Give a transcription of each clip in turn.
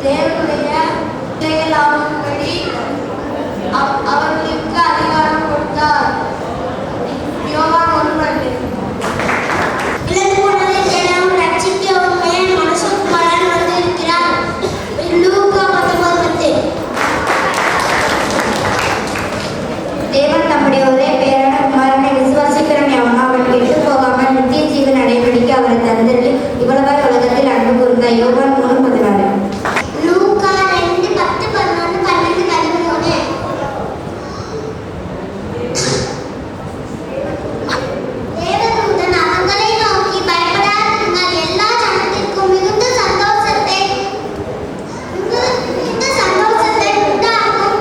தேவனுடைய செயலாகும்படி அவர்களுக்கு அதிகாரம் கொடுத்தார். யோவான் 1:2. இழந்து போனதை தேடவும் ரட்சிக்கவுமே மனுஷகுமாரன் வந்திருக்கிறார். லூக்கா 19:10. தேவன் தம்முடைய ஒரே பேரான குமாரனை விசுவாசிக்கிறவன் எவனோ அவன் கெட்டு போகாமல் நித்திய ஜீவன் அடைபடிக்கு அவரை தந்தருளி இவ்வளவாய் உலகத்தில் அன்பு கூர்ந்தார். யோவான் 3:16. லூக்கா 2:10, 11, 12, 13. தேவதூதன் அவர்களை நோக்கி, பயப்படாதிருங்கள், எல்லா ஜனத்திற்கும் மிகுந்த சந்தோஷத்தை உண்டாக்கும்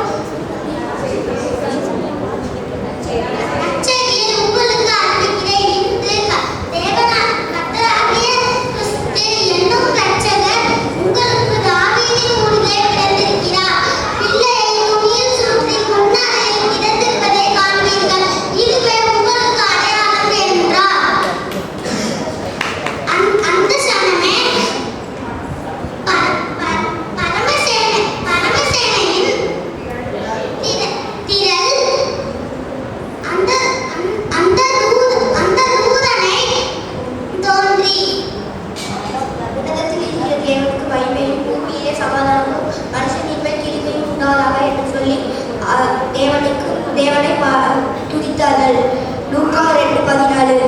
நற்செய்தியை உங்களுக்கு அறிவிக்கிறேன். இன்று கர்த்தராகிய கிறிஸ்து என்னும் இரட்சகர் உங்களுக்கு தாவீதின் ஊரிலே பிறந்திருக்கிறார். பிள்ளையை துணியில் சுற்றி முன்னறையில் கிடந்திருப்பதை காண்பீர்கள். இதுவே உங்களுக்கு அடையாளம் என்றார். அந்த சமயமே பரமசேனையின் திரள் அந்த தூதனை தோன்றி, உலகத்தில் இருக்கிற தேவனுக்கு மகிமையும் பூமியிலே சமாதானமும் மனுஷனின் மேல் கிருபையும் உண்டாவதாக என்று சொல்லி தேவனை துதித்தார்கள். லூக்கா 2:14.